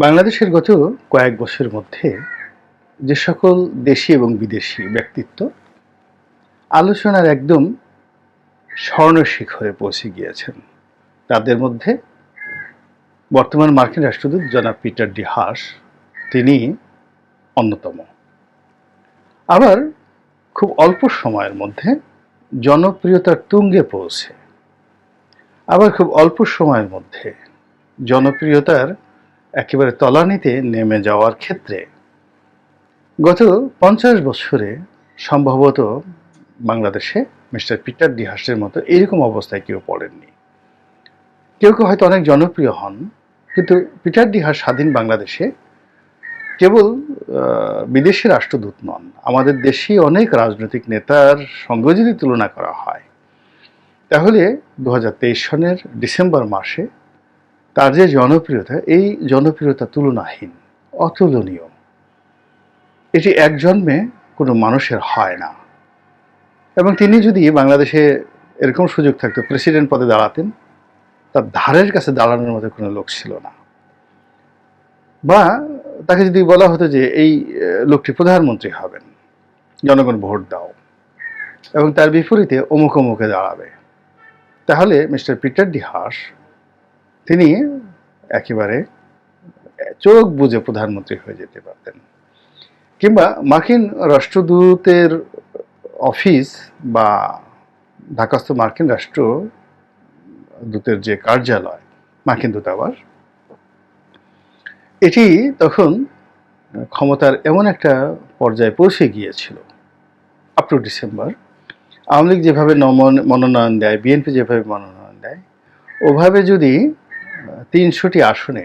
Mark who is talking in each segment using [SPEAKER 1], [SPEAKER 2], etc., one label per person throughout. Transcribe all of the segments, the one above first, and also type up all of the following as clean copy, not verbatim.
[SPEAKER 1] বাংলাদেশের গত কয়েক বছরের মধ্যে যে সকল দেশি এবং বিদেশি ব্যক্তিত্ব আলোচনার একদম স্বর্ণ শিখরে পৌঁছে গিয়েছেন, তাদের মধ্যে বর্তমান মার্কিন রাষ্ট্রদূত জনাব পিটার ডি হাস তিনি অন্যতম। আবার খুব অল্প সময়ের মধ্যে জনপ্রিয়তার তুঙ্গে পৌঁছে, আবার খুব অল্প সময়ের মধ্যে জনপ্রিয়তার একেবারে তলানিতে নেমে যাওয়ার ক্ষেত্রে গত 50 বছরে সম্ভবত বাংলাদেশে মিস্টার পিটার ডি হাসের মতো এরকম অবস্থায় কেউ পড়েননি। কেউ কেউ হয়তো অনেক জনপ্রিয় হন, কিন্তু পিটার ডি হাস স্বাধীন বাংলাদেশে কেবল বিদেশি রাষ্ট্রদূত নন, আমাদের দেশি অনেক রাজনৈতিক নেতার সঙ্গে যদি তুলনা করা হয় তাহলে 2023 সনের ডিসেম্বর মাসে তার যে জনপ্রিয়তা, এই জনপ্রিয়তা তুলনাহীন, অতুলনীয়। এটি এক জন্মে কোনো মানুষের হয় না। এবং তিনি যদি বাংলাদেশে এরকম সুযোগ থাকতো প্রেসিডেন্ট পদে দাঁড়াতেন, তার ধারের কাছে দাঁড়ানোর মতো কোনো লোক ছিল না। বা তাকে যদি বলা হতো যে এই লোকটি প্রধানমন্ত্রী হবেন, জনগণ ভোট দাও এবং তার বিপরীতে অমুক অমুকে দাঁড়াবে, তাহলে মিস্টার পিটার ডি হাস তিনি একেবারে চোখ বুজে প্রধানমন্ত্রী হয়ে যেতে পারতেন। কিংবা মার্কিন রাষ্ট্রদূতের অফিস বা ঢাকাস্থ মার্কিন রাষ্ট্রদূতের যে কার্যালয়, মার্কিন দূতাবাস, এটি তখন ক্ষমতার এমন একটা পর্যায়ে পৌঁছে গিয়েছিল up to December, Awami League যেভাবে মনোনয়ন দেয়, বিএনপি যেভাবে মনোনয়ন দেয়, ওভাবে যদি 300টি আসনে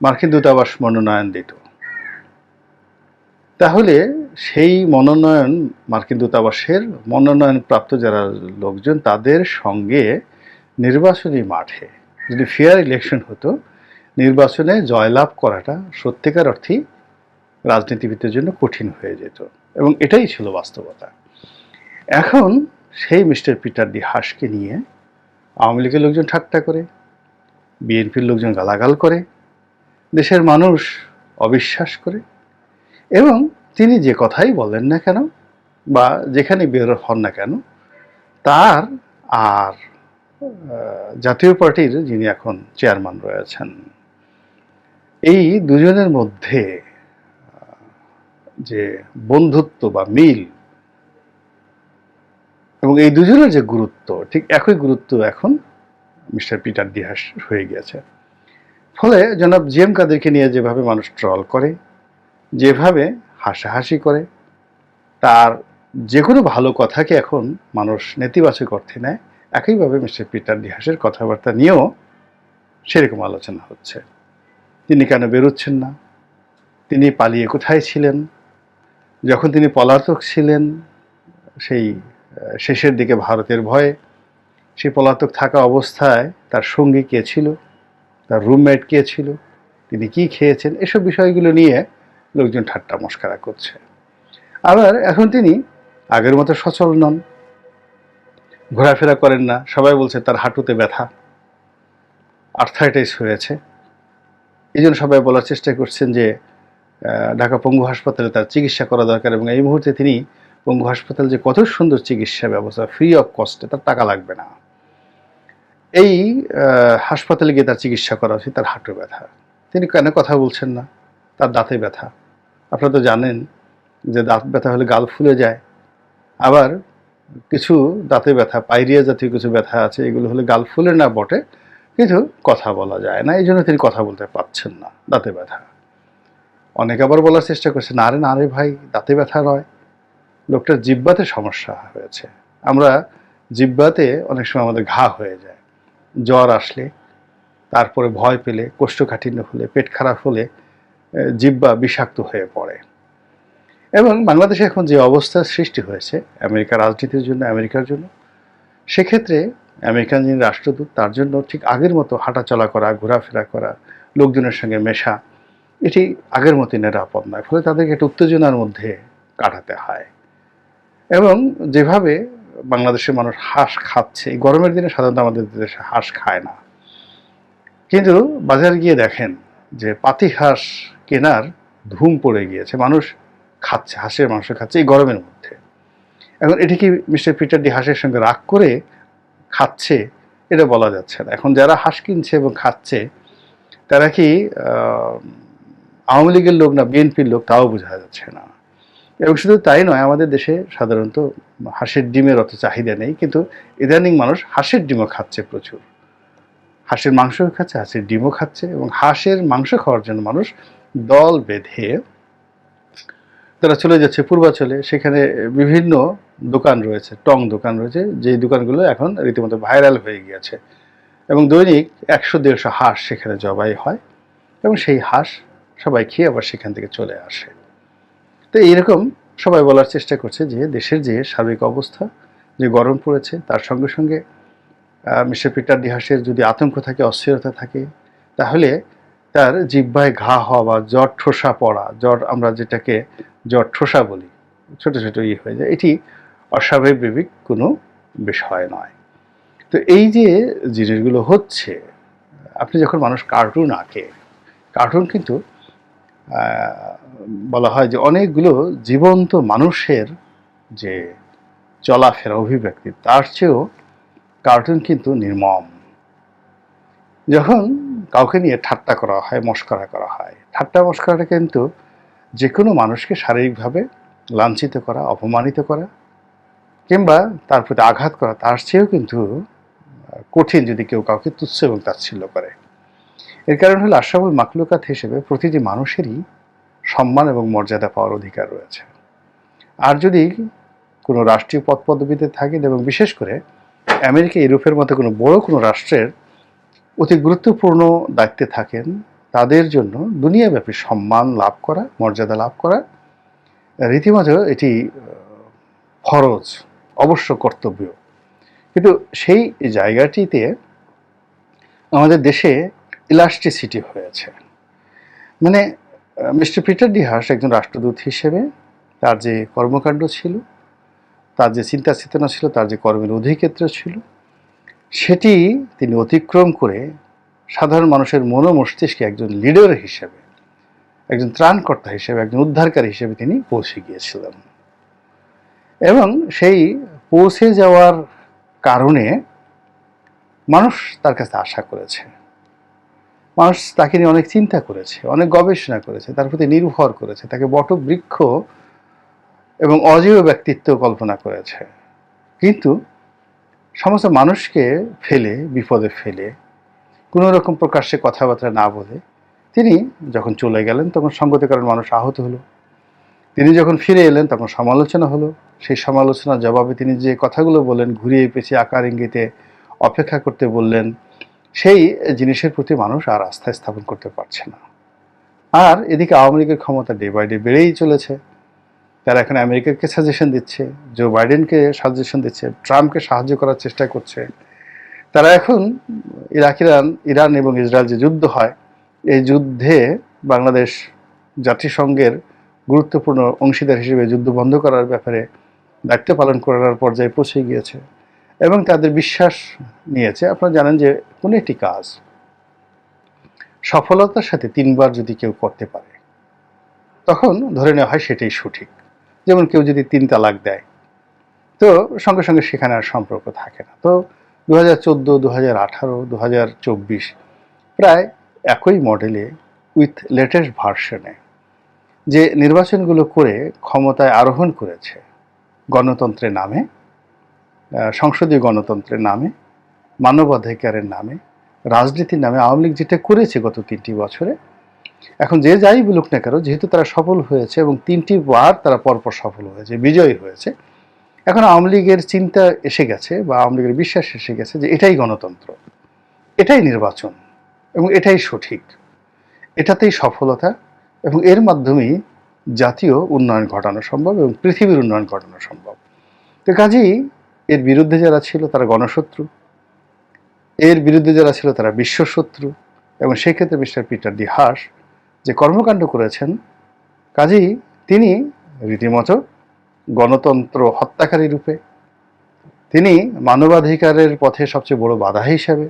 [SPEAKER 1] মার্কিন দূতাবাস মনোনয়ন দিত, তাহলে সেই মনোনয়ন মার্কিন দূতাবাসের মনোনয়নপ্রাপ্ত যারা লোকজন, তাদের সঙ্গে নির্বাচনী মাঠে যদি ফেয়ার ইলেকশন হতো, নির্বাচনে জয়লাভ করাটা সত্যিকার অর্থেই রাজনীতিবিদদের জন্য কঠিন হয়ে যেত। এবং এটাই ছিল বাস্তবতা। এখন সেই মিস্টার পিটার ডি হাসকে নিয়ে আওয়ামী লীগের লোকজন ঠাট্টা করে, বিএনপির লোকজন গালাগাল করে, দেশের মানুষ অবিশ্বাস করে, এবং তিনি যে কথাই বলেন না কেন বা যেখানে বের হন না কেন, তার আর জাতীয় পার্টির যিনি এখন চেয়ারম্যান রয়েছেন, এই দুজনের মধ্যে যে বন্ধুত্ব বা মিল এবং এই দুজনের যে গুরুত্ব, ঠিক একই গুরুত্ব এখন মিস্টার পিটার ডি হাস হয়ে গিয়েছে। ফলে জনাব জি এম কাদেরকে নিয়ে যেভাবে মানুষ ট্রল করে, যেভাবে হাসাহাসি করে, তার যে কোনো ভালো কথাকে এখন মানুষ নেতিবাচক অর্থে নেয়, একইভাবে মিস্টার পিটার ডি হাসের কথাবার্তা নিয়েও সেরকম আলোচনা হচ্ছে। তিনি কেন বেরোচ্ছেন না, তিনি পালিয়ে কোথায় ছিলেন, যখন তিনি পলাতক ছিলেন সেই শেষের দিকে ভারতের ভয়ে, সেই পলাতক থাকা অবস্থায় তার সঙ্গী কে ছিল, তার রুমমেট কে ছিল, তিনি কি খেয়েছেন, এসব বিষয়গুলো নিয়ে লোকজন ঠাট্টা মশকরা করছে। আবার এখন তিনি আগের মতো সচল নন, ঘোরাফেরা করেন না, সবাই বলছে তার হাঁটুতে ব্যথা, আর্থারাইটিস হয়েছে। এই জন্য সবাই বলার চেষ্টা করছেন যে ঢাকা পঙ্গু হাসপাতালে তার চিকিৎসা করা দরকার, এবং এই মুহূর্তে তিনি পঙ্গু হাসপাতাল যে কত সুন্দর চিকিৎসা ব্যবস্থা, ফ্রি অফ কস্টে, তার টাকা লাগবে না, এই হাসপাতালে গিয়ে তার চিকিৎসা করা উচিত। তার হাঁটু ব্যথা, তিনি কেন কথা বলছেন না? তার দাঁতে ব্যথা, আপনারা তো জানেন যে দাঁত ব্যথা হলে গাল ফুলে যায়। আবার কিছু দাঁতে ব্যথা, পাইরিয়া জাতীয় কিছু ব্যথা আছে, এগুলো হলে গাল ফুলে না বটে, কিন্তু কথা বলা যায় না, এই জন্য তিনি কথা বলতে পারছেন না, দাঁতে ব্যথা। অনেকে আবার বলার চেষ্টা করছে, না রে না রে ভাই, দাঁতে ব্যথা নয়, লোকটার জিহ্বাতে সমস্যা হয়েছে। আমরা জিহ্বাতে অনেক সময় আমাদের ঘা হয়ে যায়, জ্বর আসলে, তারপরে ভয় পেলে, কোষ্ঠকাঠিন্য হলে, পেট খারাপ হলে জিহ্বা বিষাক্ত হয়ে পড়ে। এবং বাংলাদেশে এখন যে অবস্থার সৃষ্টি হয়েছে আমেরিকার রাজনীতির জন্য, আমেরিকার জন্য, সেক্ষেত্রে আমেরিকান যিনি রাষ্ট্রদূত, তার জন্য ঠিক আগের মতো হাঁটাচলা করা, ঘোরাফেরা করা, লোকজনের সঙ্গে মেশা, এটি আগের মতো নিরাপদ নয়। ফলে তাদেরকে একটা উত্তেজনার মধ্যে কাটাতে হয়। এবং যেভাবে বাংলাদেশের মানুষ হাঁস খাচ্ছে, এই গরমের দিনে সাধারণত আমাদের দেশে হাঁস খায় না, কিন্তু বাজারে গিয়ে দেখেন যে পাতি হাঁস কেনার ধুম পড়ে গিয়েছে, মানুষ খাচ্ছে, হাঁসের মাংস খাচ্ছে এই গরমের মধ্যে। এখন এটি কি মিস্টার পিটার ডি হাঁসের সঙ্গে রাগ করে খাচ্ছে, এটা বলা যাচ্ছে না। এখন যারা হাঁস কিনছে এবং খাচ্ছে তারা কি আওয়ামী লীগের লোক না বিএনপির লোক তাও বোঝা যাচ্ছে না। এবং শুধু তাই নয়, আমাদের দেশে সাধারণত হাঁসের ডিমের অত চাহিদা নেই, কিন্তু ইদানিং মানুষ হাঁসের ডিমও খাচ্ছে প্রচুর, হাঁসের মাংসও খাচ্ছে, হাঁসের ডিমও খাচ্ছে। এবং হাঁসের মাংস খাওয়ার জন্য মানুষ দল বেঁধে তারা চলে যাচ্ছে পূর্বাঞ্চলে। সেখানে বিভিন্ন দোকান রয়েছে, টং দোকান রয়েছে, যেই দোকানগুলো এখন রীতিমতো ভাইরাল হয়ে গিয়েছে। এবং দৈনিক 100-150 হাঁস সেখানে জবাই হয় এবং সেই হাঁস সবাই খেয়ে আবার সেখান থেকে চলে আসে। তো এইরকম সবাই বলার চেষ্টা করছে যে দেশের যে সার্বিক অবস্থা, যে গরম পড়েছে, তার সঙ্গে সঙ্গে মিস্টার পিটার ডি হাঁসের যদি আতঙ্ক থাকে, অস্থিরতা থাকে, তাহলে তার জিহ্বায় ঘা হওয়া বা জ্বর ঠোসা পড়া, জ্বর আমরা যেটাকে জ্বর ঠোসা বলি, ছোট ছোট হয়ে যায়, এটি অস্বাভাবিক কোনো বিষয় নয়। তো এই যে জিনিসগুলো হচ্ছে, আপনি যখন মানুষ কার্টুন আঁকে, কার্টুন কিন্তু বলা হয় যে অনেকগুলো জীবন্ত মানুষের যে চলাফেরা, অভিব্যক্তি, তার চেয়েও কার্টুন কিন্তু নির্মম। যখন কাউকে নিয়ে ঠাট্টা করা হয়, মশকরা করা হয়, ঠাট্টা মশকরাটা কিন্তু যে কোনো মানুষকে শারীরিকভাবে লাঞ্ছিত করা, অপমানিত করা কিংবা তার প্রতি আঘাত করা, তার চেয়েও কিন্তু কঠিন যদি কেউ কাউকে তুচ্ছ এবং তাচ্ছিল্য করে। এর কারণ হলো আশরাফুল মাখলুকাত হিসেবে প্রতিটি মানুষেরই সম্মান এবং মর্যাদা পাওয়ার অধিকার রয়েছে। আর যদি কোনো রাষ্ট্রীয় পদ পদবিতে থাকেন এবং বিশেষ করে আমেরিকা, ইউরোপের মতো কোনো বড় কোনো রাষ্ট্রের অতি গুরুত্বপূর্ণ দায়িত্বে থাকেন, তাদের জন্য দুনিয়াব্যাপী সম্মান লাভ করা, মর্যাদা লাভ করা রীতিমতো এটি ফরজ, অবশ্য কর্তব্য। কিন্তু সেই জায়গাটিতে আমাদের দেশে ইলাস্টিসিটি হয়েছে। মানে মিস্টার পিটার ডি হাঁস একজন রাষ্ট্রদূত হিসেবে তার যে কর্মকাণ্ড ছিল, তার যে চিন্তা চেতনা ছিল, তার যে কর্মের অধিক্ষেত্র ছিল, সেটি তিনি অতিক্রম করে সাধারণ মানুষের মন মস্তিষ্কে একজন লিডার হিসেবে, একজন ত্রাণকর্তা হিসেবে, একজন উদ্ধারকারী হিসেবে তিনি পৌঁছে গিয়েছিলেন। এবং সেই পৌঁছে যাওয়ার কারণে মানুষ তার কাছে আশা করেছে, মানুষ তাকে নিয়ে অনেক চিন্তা করেছে, অনেক গবেষণা করেছে, তার প্রতি নির্ভর করেছে, তাকে বটবৃক্ষ এবং অজেয় ব্যক্তিত্ব কল্পনা করেছে। কিন্তু সমস্ত মানুষকে ফেলে, বিপদে ফেলে, কোনো রকম প্রকাশ্যে কথাবার্তা না বলে তিনি যখন চলে গেলেন, তখন সঙ্গত কারণ মানুষ আহত হলো। তিনি যখন ফিরে এলেন তখন সমালোচনা হলো। সেই সমালোচনার জবাবে তিনি যে কথাগুলো বললেন, ঘুরিয়ে পেঁচিয়ে আকার ইঙ্গিতে অপেক্ষা করতে বললেন, সেই জিনিসের প্রতি মানুষ আর আস্থা স্থাপন করতে পারছে না। আর এদিকে আওয়ামী লীগের ক্ষমতা ডে বাই ডে বেড়েই চলেছে। তারা এখন আমেরিকাকে সাজেশন দিচ্ছে, জো বাইডেনকে সাজেশন দিচ্ছে, ট্রাম্পকে সাহায্য করার চেষ্টা করছে। তারা এখন ইরান এবং ইসরায়েল যে যুদ্ধ হয়, এই যুদ্ধে বাংলাদেশ জাতিসংঘের গুরুত্বপূর্ণ অংশীদার হিসেবে যুদ্ধ বন্ধ করার ব্যাপারে দায়িত্ব পালন করার পর্যায়ে পৌঁছে গিয়েছে এবং তাদের বিশ্বাস নিয়েছে। আপনারা জানেন যে কোনো একটি কাজ সফলতার সাথে 3বার যদি কেউ করতে পারে, তখন ধরে নেওয়া হয় সেটাই সঠিক। যেমন কেউ যদি 3 তালাক দেয়, তো সঙ্গে সঙ্গে সেখানে আর সম্পর্ক থাকে না। তো 2014, 2018, 2024 প্রায় একই মডেলে উইথ লেটেস্ট ভার্সনে যে নির্বাচনগুলো করে ক্ষমতায় আরোহণ করেছে গণতন্ত্রের নামে, সংসদীয় গণতন্ত্রের নামে, মানবাধিকারের নামে, রাজনীতির নামে আওয়ামী লীগ যেটা করেছে গত 3টি বছরে, এখন যে যাই বলুক না কেন, যেহেতু তারা সফল হয়েছে এবং 3টি বার তারা পরপর সফল হয়েছে, বিজয়ী হয়েছে, এখন আওয়ামী লীগের চিন্তা এসে গেছে বা আওয়ামী লীগের বিশ্বাস এসে গেছে যে এটাই গণতন্ত্র, এটাই নির্বাচন এবং এটাই সঠিক, এটাতেই সফলতা এবং এর মাধ্যমেই জাতীয় উন্নয়ন ঘটানো সম্ভব এবং পৃথিবীর উন্নয়ন ঘটানো সম্ভব। তো কাজেই এর বিরুদ্ধে যারা ছিল তারা গণশত্রু, এর বিরুদ্ধে যারা ছিল তারা বিশ্বশত্রু। এবং সেক্ষেত্রে মিস্টার পিটার ডি হাঁস যে কর্মকাণ্ড করেছেন, কাজেই তিনি রীতিমতো গণতন্ত্র হত্যাকারী রূপে, তিনি মানবাধিকারের পথে সবচেয়ে বড় বাধা হিসাবে,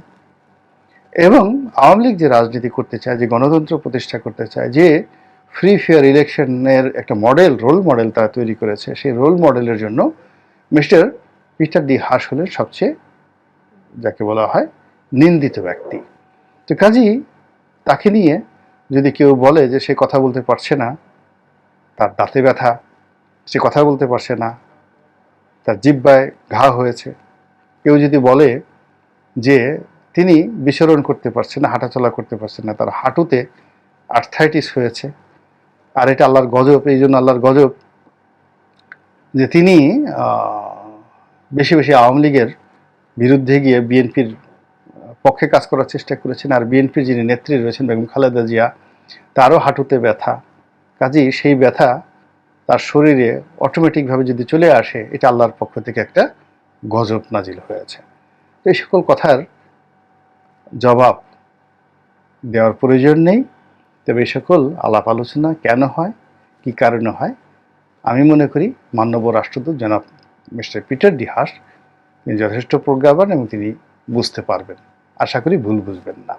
[SPEAKER 1] এবং আওয়ামী লীগ যে রাজনীতি করতে চায়, যে গণতন্ত্র প্রতিষ্ঠা করতে চায়, যে ফ্রি ফেয়ার ইলেকশনের একটা রোল মডেল তারা তৈরি করেছে, সেই রোল মডেলের জন্য মিস্টার পিটার ডি হাস হলেন সবচেয়ে যাকে বলা হয় নিন্দিত ব্যক্তি। তো কাজেই তাকে নিয়ে যদি কেউ বলে যে সে কথা বলতে পারছে না, তার দাঁতে ব্যথা, সে কথা বলতে পারছে না, তার জিহ্বায় ঘা হয়েছে, কেউ যদি বলে যে তিনি বিচরণ করতে পারছেন না, হাঁটাচলা করতে পারছেন না, তার হাঁটুতে আর্থ্রাইটিস হয়েছে, আর এটা আল্লাহর গজব, এই জন্য আল্লাহর গজব যে তিনি বেশি বেশি আওয়ামী লীগের বিরুদ্ধে গিয়ে বিএনপির পক্ষে কাজ করার চেষ্টা করেছেন, আর বিএনপির যিনি নেত্রী রয়েছেন বেগম খালেদা জিয়া, তারও হাঁটুতে ব্যথা, কাজেই সেই ব্যথা তার শরীরে অটোমেটিকভাবে যদি চলে আসে, এটা আল্লাহর পক্ষ থেকে একটা গজব নাজিল হয়েছে। তো এই সকল কথার জবাব দেওয়ার প্রয়োজন নেই। তবে এই সকল আলাপ আলোচনা কেন হয়, কি কারণে হয়, আমি মনে করি মাননীয় রাষ্ট্রদূত জনাব মিস্টার পিটার ডি হাস তিনি যথেষ্ট প্রজ্ঞাবান এবং তিনি বুঝতে পারবেন। আশা করি ভুল বুঝবেন না।